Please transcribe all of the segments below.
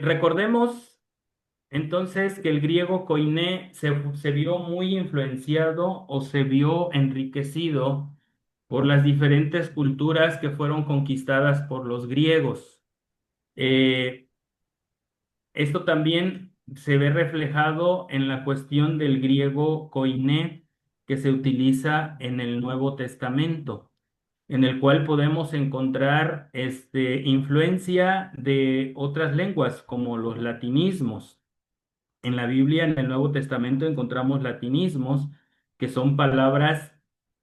Recordemos entonces que el griego koiné se vio muy influenciado o se vio enriquecido por las diferentes culturas que fueron conquistadas por los griegos. Eh, Esto también se ve reflejado en la cuestión del griego koiné que se utiliza en el Nuevo Testamento, en el cual podemos encontrar influencia de otras lenguas como los latinismos. En la Biblia, en el Nuevo Testamento, encontramos latinismos, que son palabras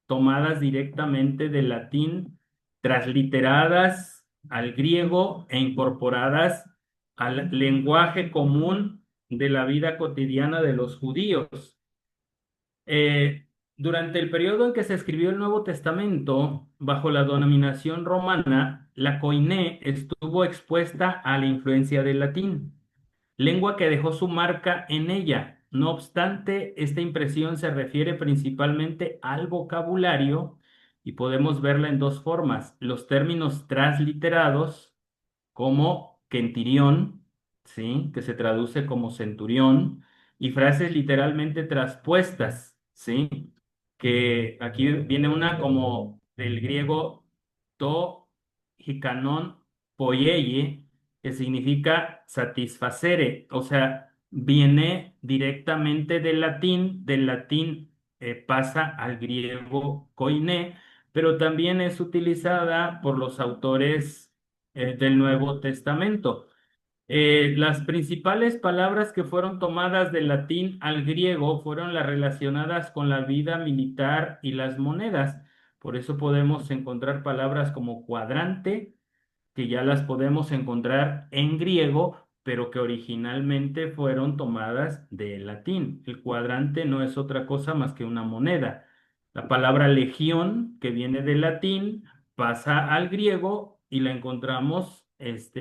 tomadas directamente del latín, transliteradas al griego e incorporadas al lenguaje común de la vida cotidiana de los judíos. Durante el periodo en que se escribió el Nuevo Testamento, bajo la dominación romana, la koiné estuvo expuesta a la influencia del latín, lengua que dejó su marca en ella. No obstante, esta impresión se refiere principalmente al vocabulario y podemos verla en dos formas: los términos transliterados, como quentirión, ¿sí? Que se traduce como centurión, y frases literalmente traspuestas, ¿sí? Que aquí viene una como del griego to hikanon poieye, que significa satisfacere, o sea, viene directamente del latín pasa al griego koiné, pero también es utilizada por los autores del Nuevo Testamento. Las principales palabras que fueron tomadas del latín al griego fueron las relacionadas con la vida militar y las monedas. Por eso podemos encontrar palabras como cuadrante, que ya las podemos encontrar en griego, pero que originalmente fueron tomadas del latín. El cuadrante no es otra cosa más que una moneda. La palabra legión, que viene del latín, pasa al griego y la encontramos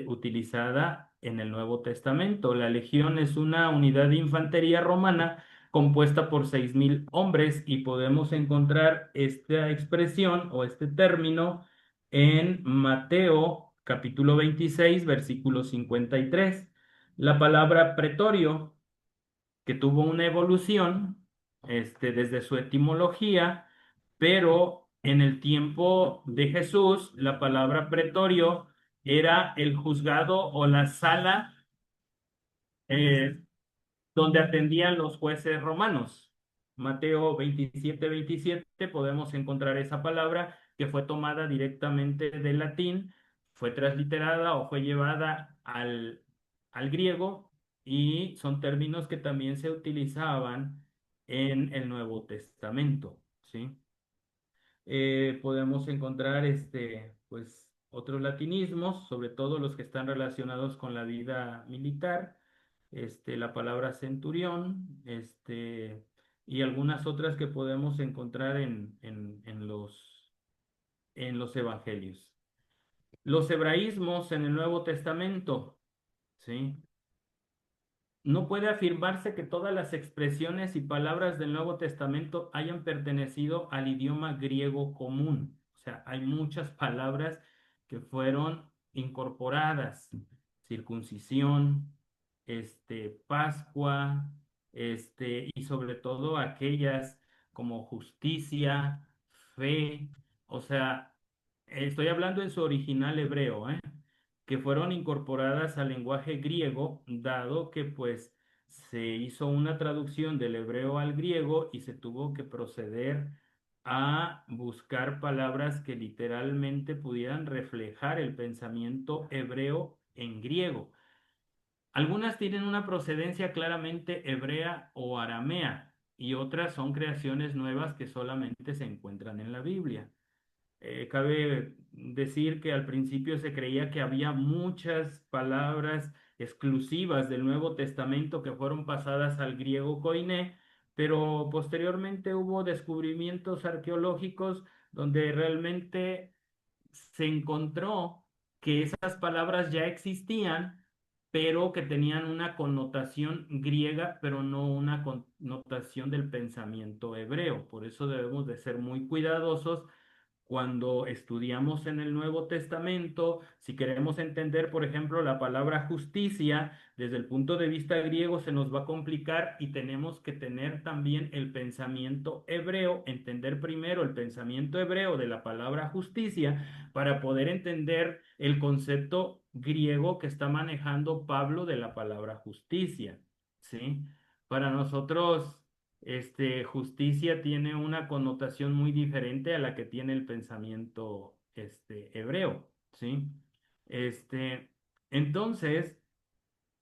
utilizada en el Nuevo Testamento. La legión es una unidad de infantería romana compuesta por 6.000 hombres, y podemos encontrar esta expresión o este término en Mateo capítulo 26, versículo 53. La palabra pretorio, que tuvo una evolución desde su etimología, pero en el tiempo de Jesús, la palabra pretorio era el juzgado o la sala eh, donde atendían los jueces romanos. Mateo 27, 27 podemos encontrar esa palabra que fue tomada directamente del latín, fue transliterada o fue llevada al griego, y son términos que también se utilizaban en el Nuevo Testamento, ¿sí? Podemos encontrar pues, otros latinismos, sobre todo los que están relacionados con la vida militar, la palabra centurión, y algunas otras que podemos encontrar en los evangelios. Los hebraísmos en el Nuevo Testamento, ¿sí? No puede afirmarse que todas las expresiones y palabras del Nuevo Testamento hayan pertenecido al idioma griego común. O sea, hay muchas palabras que fueron incorporadas: circuncisión, Pascua, y sobre todo aquellas como justicia, fe. O sea, estoy hablando en su original hebreo, ¿eh? Que fueron incorporadas al lenguaje griego, dado que pues se hizo una traducción del hebreo al griego y se tuvo que proceder a buscar palabras que literalmente pudieran reflejar el pensamiento hebreo en griego. Algunas tienen una procedencia claramente hebrea o aramea, y otras son creaciones nuevas que solamente se encuentran en la Biblia. Cabe decir que al principio se creía que había muchas palabras exclusivas del Nuevo Testamento que fueron pasadas al griego koiné, pero posteriormente hubo descubrimientos arqueológicos donde realmente se encontró que esas palabras ya existían, pero que tenían una connotación griega, pero no una connotación del pensamiento hebreo. Por eso debemos de ser muy cuidadosos cuando estudiamos en el Nuevo Testamento, si queremos entender, por ejemplo, la palabra justicia, desde el punto de vista griego se nos va a complicar y tenemos que tener también el pensamiento hebreo, entender primero el pensamiento hebreo de la palabra justicia para poder entender el concepto griego que está manejando Pablo de la palabra justicia, ¿sí? Para nosotros justicia tiene una connotación muy diferente a la que tiene el pensamiento, hebreo, ¿sí? Este, entonces,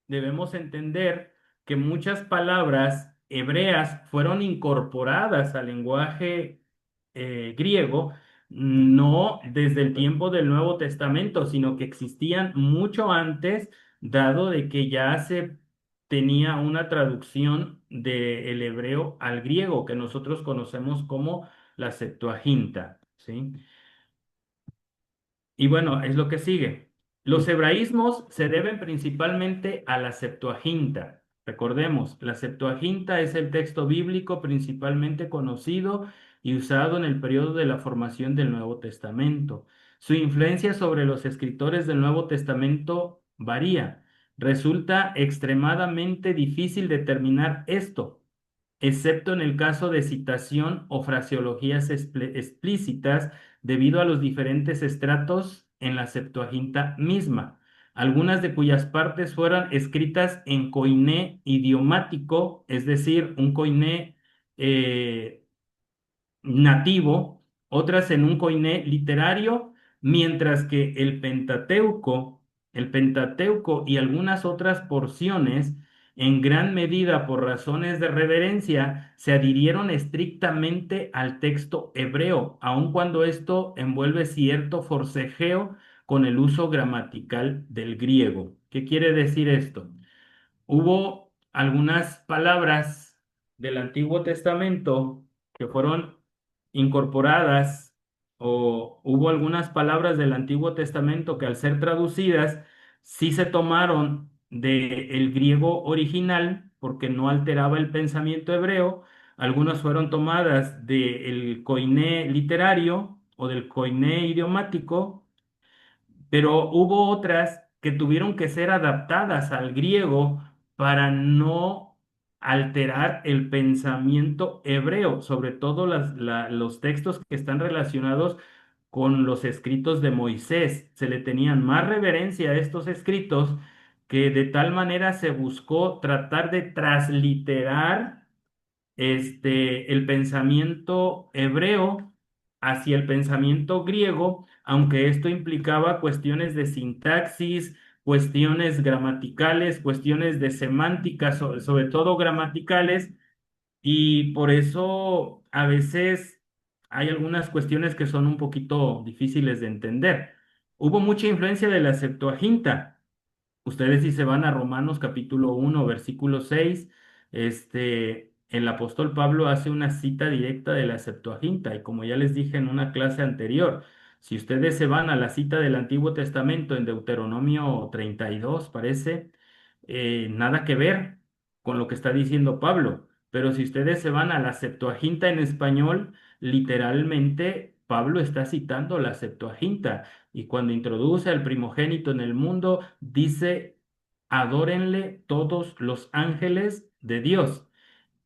debemos entender que muchas palabras hebreas fueron incorporadas al lenguaje griego, no desde el tiempo del Nuevo Testamento, sino que existían mucho antes, dado de que ya se tenía una traducción del hebreo al griego, que nosotros conocemos como la Septuaginta, ¿sí? Y bueno, es lo que sigue. Los hebraísmos se deben principalmente a la Septuaginta. Recordemos, la Septuaginta es el texto bíblico principalmente conocido y usado en el periodo de la formación del Nuevo Testamento. Su influencia sobre los escritores del Nuevo Testamento varía. Resulta extremadamente difícil determinar esto, excepto en el caso de citación o fraseologías explícitas debido a los diferentes estratos en la Septuaginta misma, algunas de cuyas partes fueron escritas en koiné idiomático, es decir, un koiné eh, nativo, otras en un koiné literario, mientras que el Pentateuco y algunas otras porciones, en gran medida por razones de reverencia, se adhirieron estrictamente al texto hebreo, aun cuando esto envuelve cierto forcejeo con el uso gramatical del griego. ¿Qué quiere decir esto? Hubo algunas palabras del Antiguo Testamento que fueron incorporadas, o hubo algunas palabras del Antiguo Testamento que al ser traducidas sí se tomaron del griego original porque no alteraba el pensamiento hebreo. Algunas fueron tomadas del koiné literario o del koiné idiomático, pero hubo otras que tuvieron que ser adaptadas al griego para no alterar el pensamiento hebreo, sobre todo los textos que están relacionados con los escritos de Moisés. Se le tenían más reverencia a estos escritos, que de tal manera se buscó tratar de transliterar el pensamiento hebreo hacia el pensamiento griego, aunque esto implicaba cuestiones de sintaxis, cuestiones gramaticales, cuestiones de semántica, sobre todo gramaticales, y por eso a veces hay algunas cuestiones que son un poquito difíciles de entender. Hubo mucha influencia de la Septuaginta. Ustedes si se van a Romanos capítulo 1 versículo 6, el apóstol Pablo hace una cita directa de la Septuaginta y como ya les dije en una clase anterior, si ustedes se van a la cita del Antiguo Testamento en Deuteronomio 32, parece, nada que ver con lo que está diciendo Pablo, pero si ustedes se van a la Septuaginta en español, literalmente Pablo está citando la Septuaginta. Y cuando introduce al primogénito en el mundo, dice, adórenle todos los ángeles de Dios.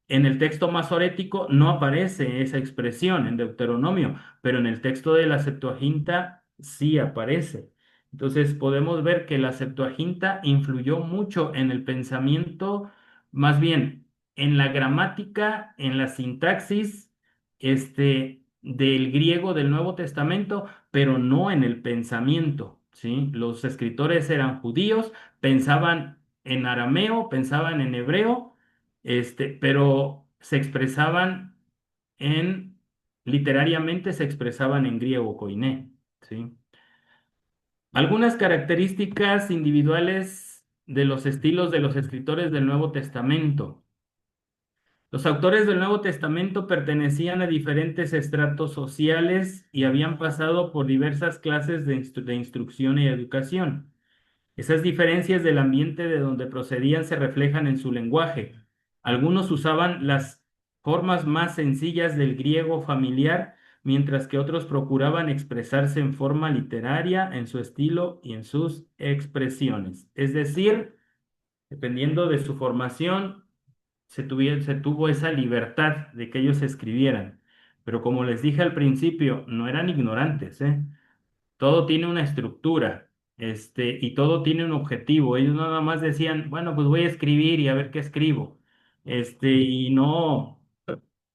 En el texto masorético no aparece esa expresión en Deuteronomio, pero en el texto de la Septuaginta sí aparece. Entonces podemos ver que la Septuaginta influyó mucho en el pensamiento, más bien en la gramática, en la sintaxis, del griego del Nuevo Testamento, pero no en el pensamiento, ¿sí? Los escritores eran judíos, pensaban en arameo, pensaban en hebreo, pero se expresaban en, literariamente se expresaban en griego koiné, ¿sí? Algunas características individuales de los estilos de los escritores del Nuevo Testamento. Los autores del Nuevo Testamento pertenecían a diferentes estratos sociales y habían pasado por diversas clases de instrucción y educación. Esas diferencias del ambiente de donde procedían se reflejan en su lenguaje. Algunos usaban las formas más sencillas del griego familiar, mientras que otros procuraban expresarse en forma literaria, en su estilo y en sus expresiones. Es decir, dependiendo de su formación, se tuvo esa libertad de que ellos escribieran. Pero como les dije al principio, no eran ignorantes, ¿eh? Todo tiene una estructura, y todo tiene un objetivo. Ellos no nada más decían, bueno, pues voy a escribir y a ver qué escribo. Y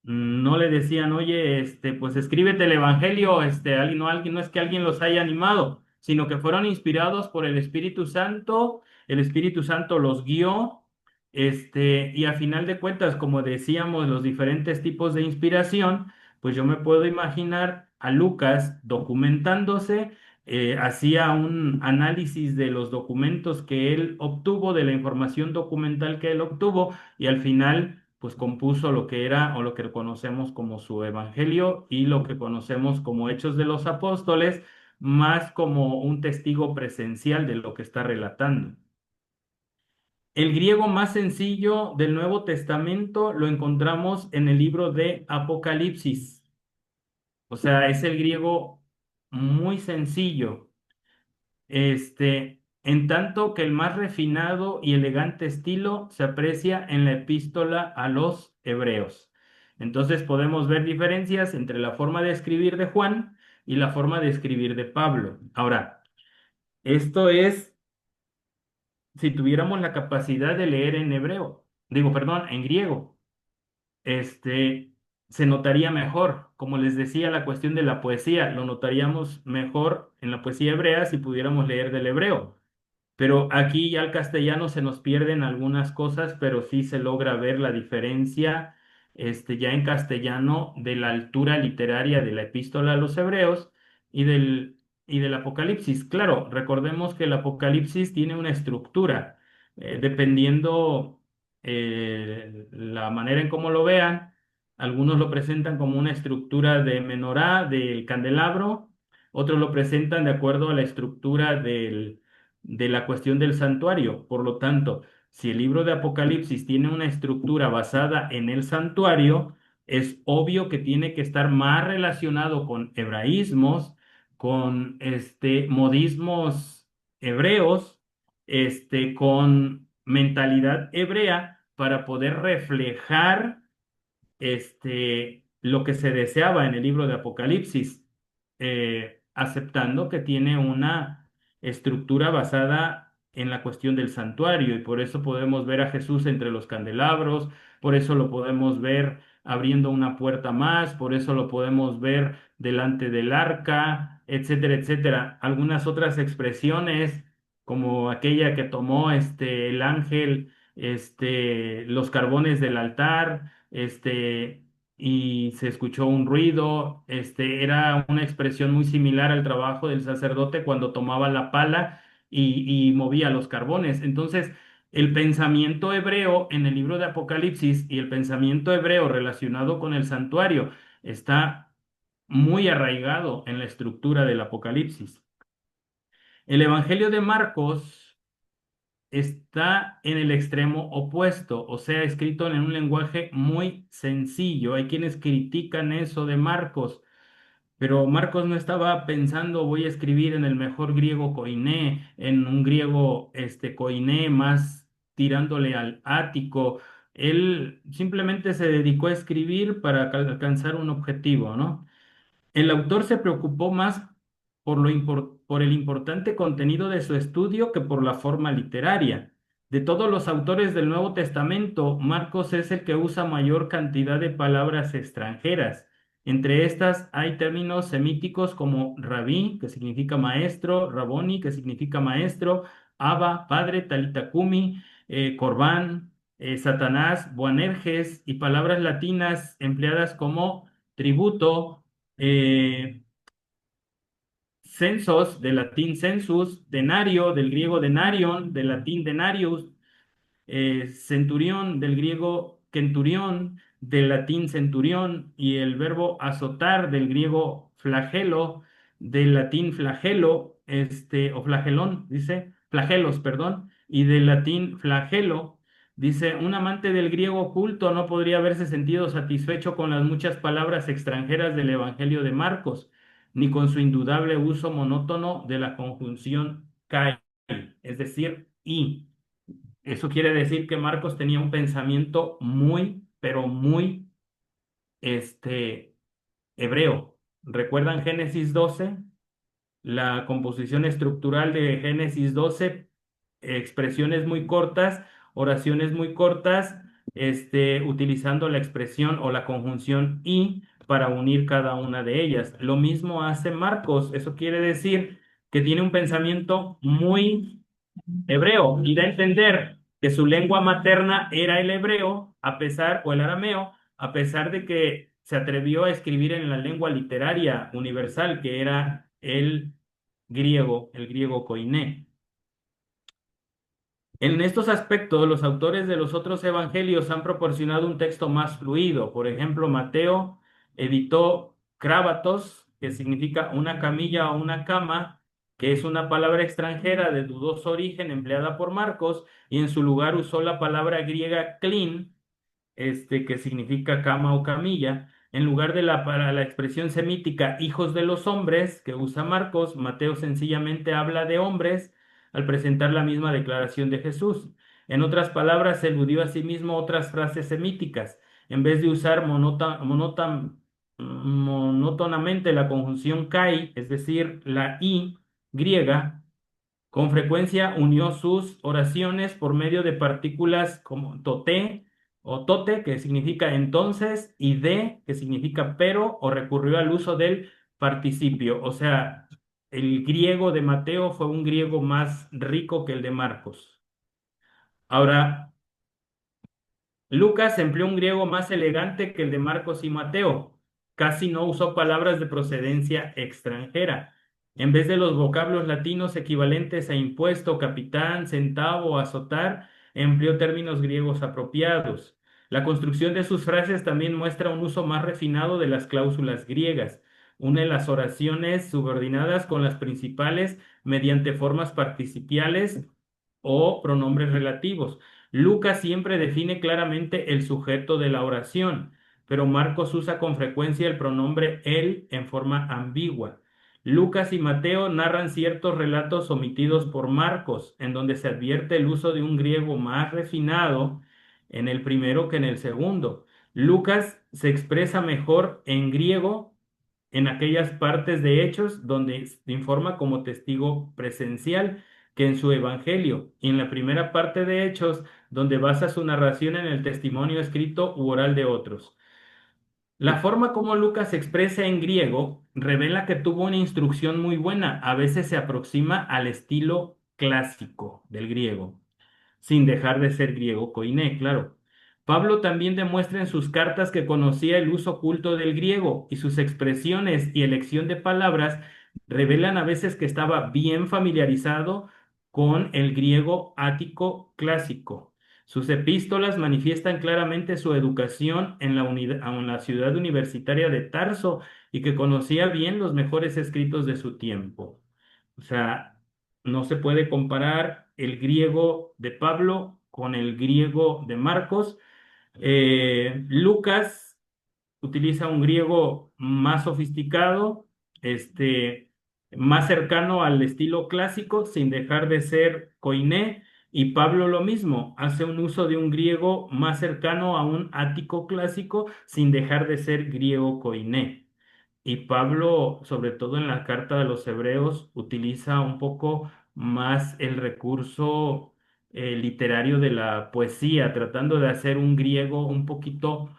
no le decían, oye, pues escríbete el evangelio, no es que alguien los haya animado, sino que fueron inspirados por el Espíritu Santo los guió, y a final de cuentas, como decíamos, los diferentes tipos de inspiración, pues yo me puedo imaginar a Lucas documentándose, hacía un análisis de los documentos que él obtuvo, de la información documental que él obtuvo, y al final, pues compuso lo que era o lo que conocemos como su evangelio y lo que conocemos como Hechos de los Apóstoles, más como un testigo presencial de lo que está relatando. El griego más sencillo del Nuevo Testamento lo encontramos en el libro de Apocalipsis. O sea, es el griego muy sencillo. En tanto que el más refinado y elegante estilo se aprecia en la epístola a los hebreos. Entonces podemos ver diferencias entre la forma de escribir de Juan y la forma de escribir de Pablo. Ahora, esto es si tuviéramos la capacidad de leer en hebreo, digo, perdón, en griego, este, se notaría mejor. Como les decía, la cuestión de la poesía, lo notaríamos mejor en la poesía hebrea si pudiéramos leer del hebreo. Pero aquí ya al castellano se nos pierden algunas cosas, pero sí se logra ver la diferencia, ya en castellano, de la altura literaria de la epístola a los hebreos y del Apocalipsis. Claro, recordemos que el Apocalipsis tiene una estructura, dependiendo la manera en cómo lo vean. Algunos lo presentan como una estructura de menorá, del candelabro, otros lo presentan de acuerdo a la estructura de la cuestión del santuario. Por lo tanto, si el libro de Apocalipsis tiene una estructura basada en el santuario, es obvio que tiene que estar más relacionado con hebraísmos, con modismos hebreos, con mentalidad hebrea para poder reflejar lo que se deseaba en el libro de Apocalipsis, aceptando que tiene una estructura basada en la cuestión del santuario, y por eso podemos ver a Jesús entre los candelabros, por eso lo podemos ver abriendo una puerta más, por eso lo podemos ver delante del arca, etcétera, etcétera. Algunas otras expresiones, como aquella que tomó el ángel, los carbones del altar, y se escuchó un ruido. Era una expresión muy similar al trabajo del sacerdote cuando tomaba la pala y movía los carbones. Entonces, el pensamiento hebreo en el libro de Apocalipsis y el pensamiento hebreo relacionado con el santuario está muy arraigado en la estructura del Apocalipsis. El Evangelio de Marcos está en el extremo opuesto, o sea, escrito en un lenguaje muy sencillo. Hay quienes critican eso de Marcos, pero Marcos no estaba pensando, voy a escribir en el mejor griego koiné, en un griego koiné más tirándole al ático. Él simplemente se dedicó a escribir para alcanzar un objetivo, ¿no? El autor se preocupó más por el importante contenido de su estudio que por la forma literaria. De todos los autores del Nuevo Testamento, Marcos es el que usa mayor cantidad de palabras extranjeras. Entre estas hay términos semíticos como rabí, que significa maestro, raboni, que significa maestro, Abba, padre, talitakumi, corbán, Satanás, Boanerges, y palabras latinas empleadas como tributo, eh, censos, del latín census, denario, del griego denarion, del latín denarius, centurión, del griego centurión, del latín centurión, y el verbo azotar, del griego flagelo, del latín flagelo, o flagelón, dice, flagelos, perdón, y del latín flagelo, Dice, un amante del griego culto no podría haberse sentido satisfecho con las muchas palabras extranjeras del Evangelio de Marcos, ni con su indudable uso monótono de la conjunción kai, es decir, y. Eso quiere decir que Marcos tenía un pensamiento muy, pero muy, este, hebreo. ¿Recuerdan Génesis 12? La composición estructural de Génesis 12, expresiones muy cortas, oraciones muy cortas, utilizando la expresión o la conjunción y para unir cada una de ellas. Lo mismo hace Marcos. Eso quiere decir que tiene un pensamiento muy hebreo y da a entender que su lengua materna era el hebreo, a pesar, o el arameo, a pesar de que se atrevió a escribir en la lengua literaria universal, que era el griego koiné. En estos aspectos, los autores de los otros evangelios han proporcionado un texto más fluido. Por ejemplo, Mateo editó krábatos, que significa una camilla o una cama, que es una palabra extranjera de dudoso origen empleada por Marcos, y en su lugar usó la palabra griega klin, que significa cama o camilla. En lugar de para la expresión semítica hijos de los hombres que usa Marcos, Mateo sencillamente habla de hombres al presentar la misma declaración de Jesús. En otras palabras, eludió a sí mismo otras frases semíticas. En vez de usar monótonamente la conjunción kai, es decir, la i griega, con frecuencia unió sus oraciones por medio de partículas como toté o tote, que significa entonces, y de, que significa pero, o recurrió al uso del participio. O sea, el griego de Mateo fue un griego más rico que el de Marcos. Ahora, Lucas empleó un griego más elegante que el de Marcos y Mateo. Casi no usó palabras de procedencia extranjera. En vez de los vocablos latinos equivalentes a impuesto, capitán, centavo, azotar, empleó términos griegos apropiados. La construcción de sus frases también muestra un uso más refinado de las cláusulas griegas. Une las oraciones subordinadas con las principales mediante formas participiales o pronombres relativos. Lucas siempre define claramente el sujeto de la oración, pero Marcos usa con frecuencia el pronombre él en forma ambigua. Lucas y Mateo narran ciertos relatos omitidos por Marcos, en donde se advierte el uso de un griego más refinado en el primero que en el segundo. Lucas se expresa mejor en griego en aquellas partes de Hechos donde informa como testigo presencial que en su Evangelio, y en la primera parte de Hechos donde basa su narración en el testimonio escrito u oral de otros. La forma como Lucas se expresa en griego revela que tuvo una instrucción muy buena, a veces se aproxima al estilo clásico del griego sin dejar de ser griego koiné, claro. Pablo también demuestra en sus cartas que conocía el uso oculto del griego y sus expresiones y elección de palabras revelan a veces que estaba bien familiarizado con el griego ático clásico. Sus epístolas manifiestan claramente su educación en la ciudad universitaria de Tarso y que conocía bien los mejores escritos de su tiempo. O sea, no se puede comparar el griego de Pablo con el griego de Marcos. Lucas utiliza un griego más sofisticado, más cercano al estilo clásico, sin dejar de ser koiné, y Pablo lo mismo, hace un uso de un griego más cercano a un ático clásico, sin dejar de ser griego koiné. Y Pablo, sobre todo en la carta de los Hebreos, utiliza un poco más el recurso literario de la poesía, tratando de hacer un griego un poquito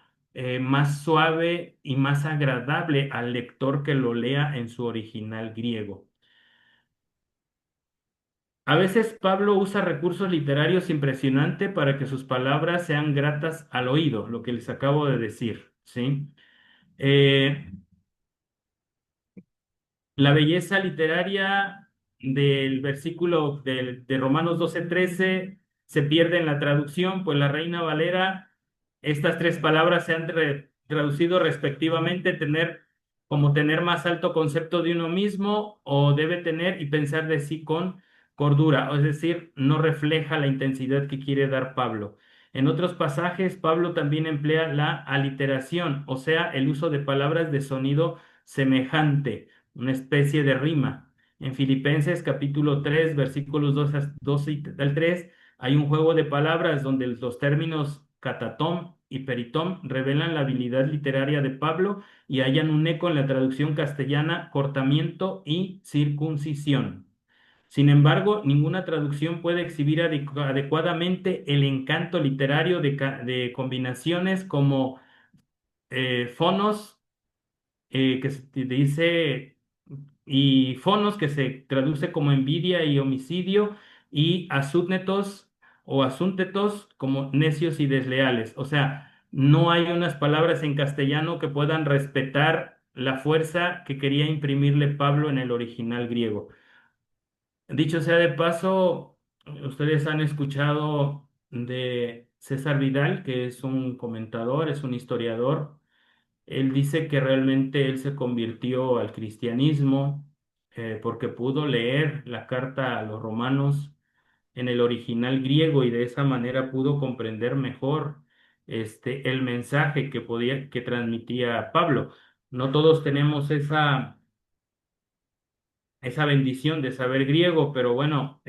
más suave y más agradable al lector que lo lea en su original griego. A veces Pablo usa recursos literarios impresionantes para que sus palabras sean gratas al oído, lo que les acabo de decir, ¿sí? Eh, La belleza literaria del versículo de Romanos 12:13 se pierde en la traducción, pues la Reina Valera, estas tres palabras se han traducido respectivamente, como tener más alto concepto de uno mismo o debe tener y pensar de sí con cordura, es decir, no refleja la intensidad que quiere dar Pablo. En otros pasajes, Pablo también emplea la aliteración, o sea, el uso de palabras de sonido semejante, una especie de rima. En Filipenses capítulo 3 versículos 12 y al 3 hay un juego de palabras donde los términos catatom y peritom revelan la habilidad literaria de Pablo y hallan un eco en la traducción castellana cortamiento y circuncisión. Sin embargo, ninguna traducción puede exhibir adecuadamente el encanto literario de combinaciones como fonos, que se dice, y fonos, que se traduce como envidia y homicidio, y asútnetos o asúntetos como necios y desleales. O sea, no hay unas palabras en castellano que puedan respetar la fuerza que quería imprimirle Pablo en el original griego. Dicho sea de paso, ustedes han escuchado de César Vidal, que es un comentador, es un historiador. Él dice que realmente él se convirtió al cristianismo porque pudo leer la carta a los romanos en el original griego y de esa manera pudo comprender mejor el mensaje que transmitía Pablo. No todos tenemos esa bendición de saber griego, pero bueno,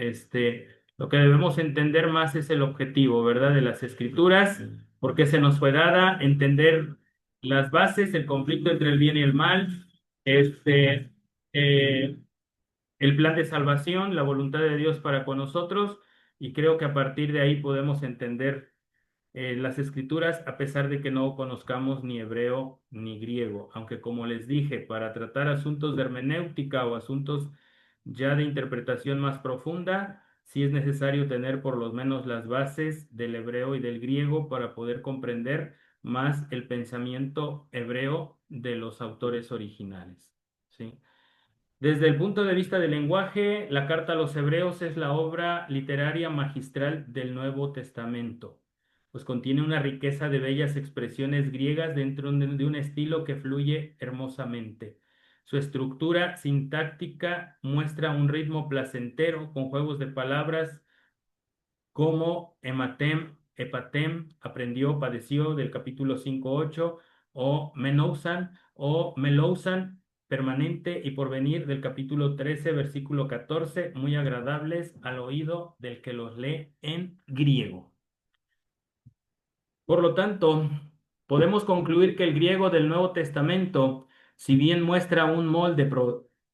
lo que debemos entender más es el objetivo, ¿verdad? De las escrituras, porque se nos fue dada entender las bases, el conflicto entre el bien y el mal, este, eh, el plan de salvación, la voluntad de Dios para con nosotros, y creo que a partir de ahí podemos entender las escrituras, a pesar de que no conozcamos ni hebreo ni griego, aunque como les dije, para tratar asuntos de hermenéutica o asuntos ya de interpretación más profunda, sí es necesario tener por lo menos las bases del hebreo y del griego para poder comprender más el pensamiento hebreo de los autores originales. ¿Sí? Desde el punto de vista del lenguaje, la Carta a los Hebreos es la obra literaria magistral del Nuevo Testamento, pues contiene una riqueza de bellas expresiones griegas dentro de un estilo que fluye hermosamente. Su estructura sintáctica muestra un ritmo placentero con juegos de palabras como hematem, hepatem, aprendió, padeció, del capítulo 5:8, o menousan o melousan, permanente y porvenir, del capítulo 13, versículo 14, muy agradables al oído del que los lee en griego. Por lo tanto, podemos concluir que el griego del Nuevo Testamento, si bien muestra un molde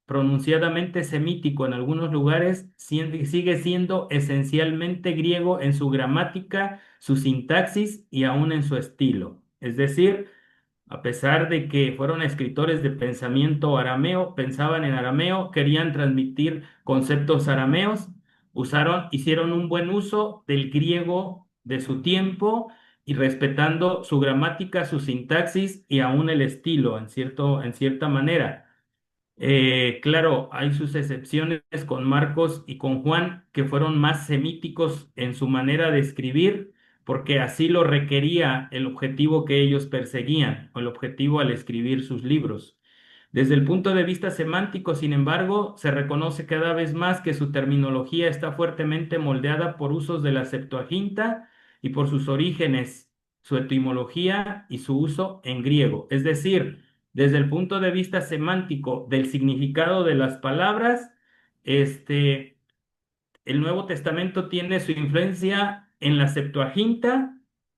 pronunciadamente semítico en algunos lugares, sigue siendo esencialmente griego en su gramática, su sintaxis y aún en su estilo. Es decir, a pesar de que fueron escritores de pensamiento arameo, pensaban en arameo, querían transmitir conceptos arameos, hicieron un buen uso del griego de su tiempo y respetando su gramática, su sintaxis y aún el estilo en cierta manera. Claro, hay sus excepciones con Marcos y con Juan, que fueron más semíticos en su manera de escribir, porque así lo requería el objetivo que ellos perseguían, o el objetivo al escribir sus libros. Desde el punto de vista semántico, sin embargo, se reconoce cada vez más que su terminología está fuertemente moldeada por usos de la Septuaginta y por sus orígenes, su etimología y su uso en griego. Es decir, desde el punto de vista semántico del significado de las palabras, el Nuevo Testamento tiene su influencia en la Septuaginta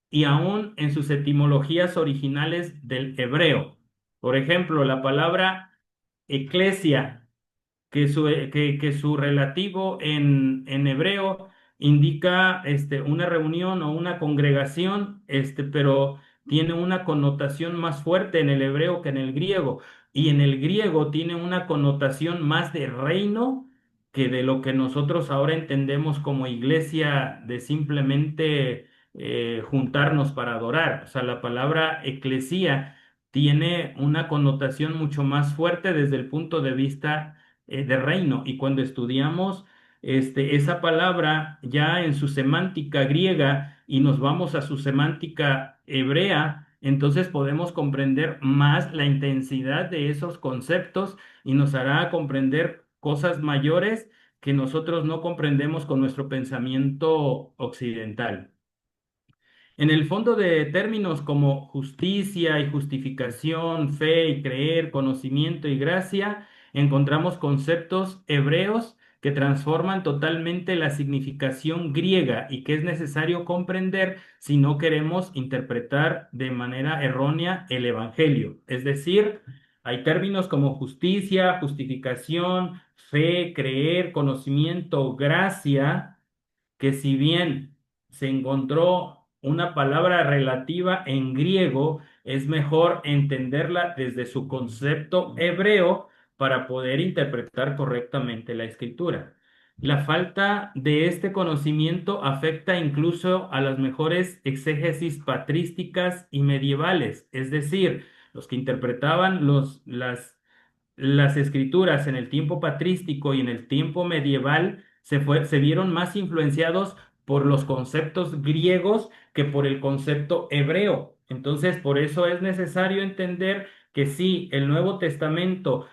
y aún en sus etimologías originales del hebreo. Por ejemplo, la palabra eclesia, que su relativo en hebreo indica una reunión o una congregación, pero tiene una connotación más fuerte en el hebreo que en el griego. Y en el griego tiene una connotación más de reino que de lo que nosotros ahora entendemos como iglesia, de simplemente juntarnos para adorar. O sea, la palabra eclesía tiene una connotación mucho más fuerte desde el punto de vista de reino. Y cuando estudiamos esa palabra ya en su semántica griega y nos vamos a su semántica hebrea, entonces podemos comprender más la intensidad de esos conceptos y nos hará comprender cosas mayores que nosotros no comprendemos con nuestro pensamiento occidental. En el fondo de términos como justicia y justificación, fe y creer, conocimiento y gracia, encontramos conceptos hebreos que transforman totalmente la significación griega y que es necesario comprender si no queremos interpretar de manera errónea el Evangelio. Es decir, hay términos como justicia, justificación, fe, creer, conocimiento, gracia que si bien se encontró una palabra relativa en griego, es mejor entenderla desde su concepto hebreo para poder interpretar correctamente la escritura. La falta de este conocimiento afecta incluso a las mejores exégesis patrísticas y medievales, es decir, los que interpretaban las escrituras en el tiempo patrístico y en el tiempo medieval se vieron más influenciados por los conceptos griegos que por el concepto hebreo. Entonces, por eso es necesario entender que sí, el Nuevo Testamento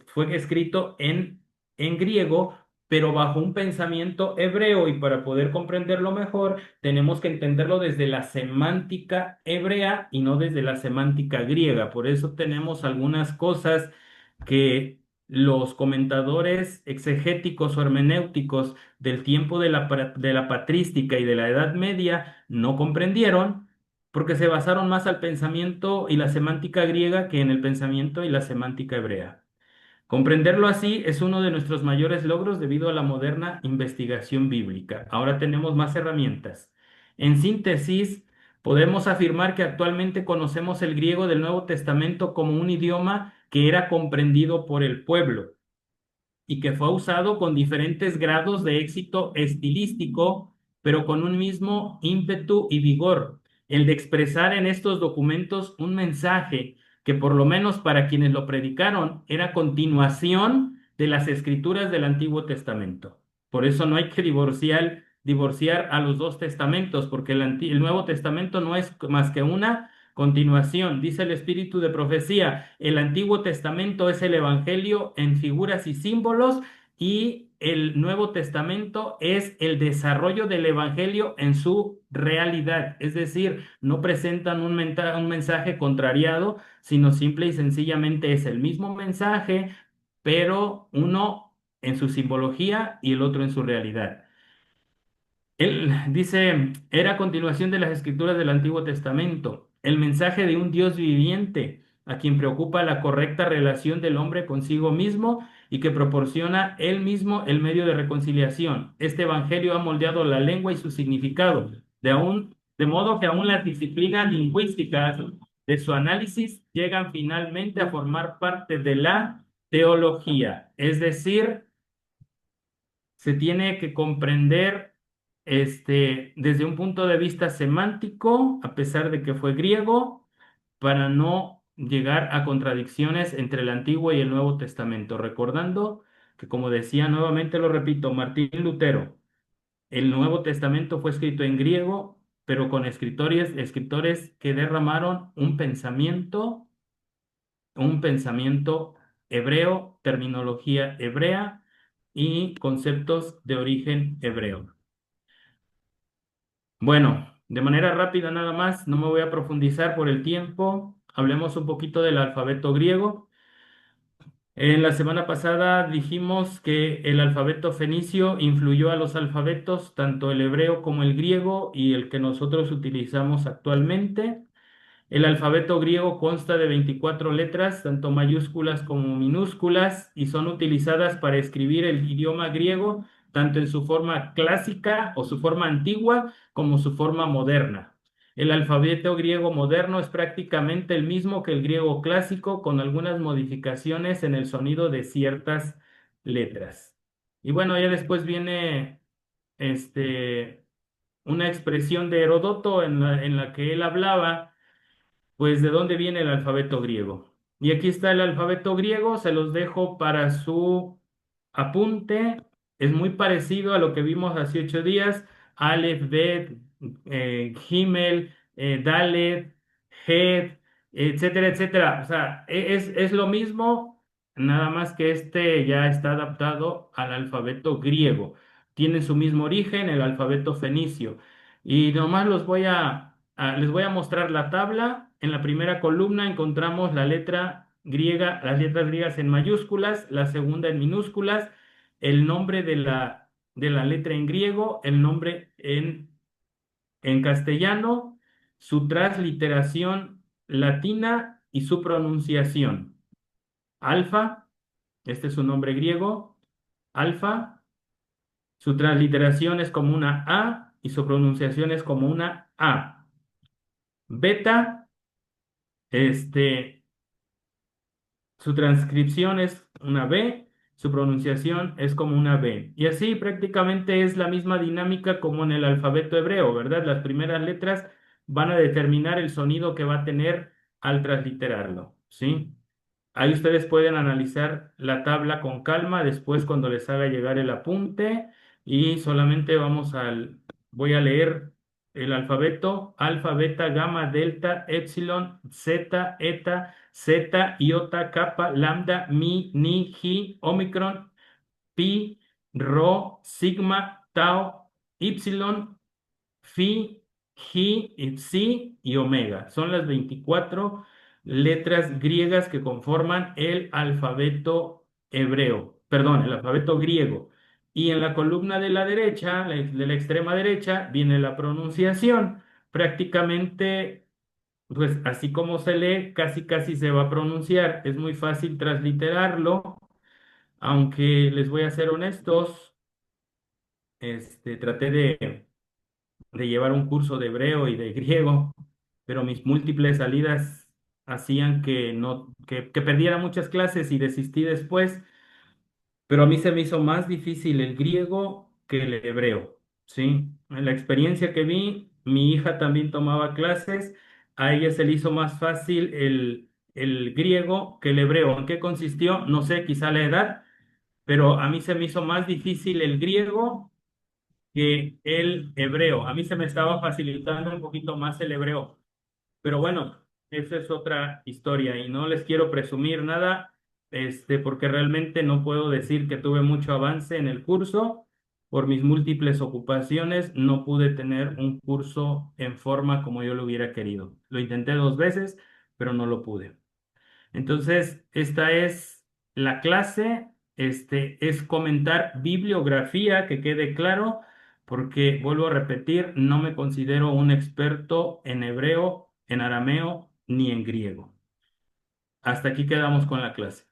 fue escrito en griego, pero bajo un pensamiento hebreo, y para poder comprenderlo mejor, tenemos que entenderlo desde la semántica hebrea y no desde la semántica griega. Por eso tenemos algunas cosas que los comentadores exegéticos o hermenéuticos del tiempo de la patrística y de la Edad Media no comprendieron porque se basaron más al pensamiento y la semántica griega que en el pensamiento y la semántica hebrea. Comprenderlo así es uno de nuestros mayores logros debido a la moderna investigación bíblica. Ahora tenemos más herramientas. En síntesis, podemos afirmar que actualmente conocemos el griego del Nuevo Testamento como un idioma que era comprendido por el pueblo y que fue usado con diferentes grados de éxito estilístico, pero con un mismo ímpetu y vigor, el de expresar en estos documentos un mensaje que por lo menos para quienes lo predicaron era continuación de las escrituras del Antiguo Testamento. Por eso no hay que divorciar a los dos testamentos, porque el Nuevo Testamento no es más que una continuación. Dice el Espíritu de Profecía: el Antiguo Testamento es el Evangelio en figuras y símbolos, y el Nuevo Testamento es el desarrollo del Evangelio en su realidad. Es decir, no presentan un mensaje contrariado, sino simple y sencillamente es el mismo mensaje, pero uno en su simbología y el otro en su realidad. Él dice, era continuación de las escrituras del Antiguo Testamento, el mensaje de un Dios viviente, a quien preocupa la correcta relación del hombre consigo mismo y que proporciona él mismo el medio de reconciliación. Este evangelio ha moldeado la lengua y su significado, de modo que aún las disciplinas lingüísticas de su análisis llegan finalmente a formar parte de la teología. Es decir, se tiene que comprender desde un punto de vista semántico, a pesar de que fue griego, para no llegar a contradicciones entre el Antiguo y el Nuevo Testamento. Recordando que, como decía, nuevamente lo repito, Martín Lutero, el Nuevo Testamento fue escrito en griego, pero con escritores que derramaron un pensamiento hebreo, terminología hebrea y conceptos de origen hebreo. Bueno, de manera rápida nada más, no me voy a profundizar por el tiempo. Hablemos un poquito del alfabeto griego. En la semana pasada dijimos que el alfabeto fenicio influyó a los alfabetos, tanto el hebreo como el griego y el que nosotros utilizamos actualmente. El alfabeto griego consta de 24 letras, tanto mayúsculas como minúsculas, y son utilizadas para escribir el idioma griego, tanto en su forma clásica o su forma antigua como su forma moderna. El alfabeto griego moderno es prácticamente el mismo que el griego clásico, con algunas modificaciones en el sonido de ciertas letras. Y bueno, ya después viene este, una expresión de Heródoto en la que él hablaba pues de dónde viene el alfabeto griego. Y aquí está el alfabeto griego, se los dejo para su apunte. Es muy parecido a lo que vimos hace 8 días: Aleph, Bet, Gimel, Dalet, Het, etcétera, etcétera. O sea, es lo mismo, nada más que este ya está adaptado al alfabeto griego. Tiene su mismo origen, el alfabeto fenicio. Y nomás los voy a Les voy a mostrar la tabla. En la primera columna encontramos la letra griega, las letras griegas en mayúsculas, la segunda en minúsculas, el nombre de la letra en griego, el nombre en castellano, su transliteración latina y su pronunciación. Alfa, este es su nombre griego, alfa, su transliteración es como una A y su pronunciación es como una A. Beta, este, su transcripción es una B, su pronunciación es como una B. Y así prácticamente es la misma dinámica como en el alfabeto hebreo, ¿verdad? Las primeras letras van a determinar el sonido que va a tener al transliterarlo, ¿sí? Ahí ustedes pueden analizar la tabla con calma después cuando les haga llegar el apunte y solamente voy a leer el alfabeto: alfa, beta, gamma, delta, epsilon, zeta, eta, zeta, iota, kappa, lambda, mi, ni, gi, omicron, pi, rho, sigma, tau, ypsilon, Phi, Gi, Psi y Omega. Son las 24 letras griegas que conforman el alfabeto hebreo, perdón, el alfabeto griego. Y en la columna de la derecha, de la extrema derecha, viene la pronunciación. Prácticamente, pues así como se lee, casi casi se va a pronunciar. Es muy fácil transliterarlo, aunque les voy a ser honestos, traté de llevar un curso de hebreo y de griego, pero mis múltiples salidas hacían que no, que perdiera muchas clases y desistí después, pero a mí se me hizo más difícil el griego que el hebreo, ¿sí? En la experiencia que vi, mi hija también tomaba clases, a ella se le hizo más fácil el griego que el hebreo. ¿En qué consistió? No sé, quizá la edad, pero a mí se me hizo más difícil el griego que el hebreo. A mí se me estaba facilitando un poquito más el hebreo, pero bueno, esa es otra historia y no les quiero presumir nada, porque realmente no puedo decir que tuve mucho avance en el curso. Por mis múltiples ocupaciones, no pude tener un curso en forma como yo lo hubiera querido. Lo intenté 2 veces, pero no lo pude. Entonces, esta es la clase, es comentar bibliografía, que quede claro, porque vuelvo a repetir, no me considero un experto en hebreo, en arameo ni en griego. Hasta aquí quedamos con la clase.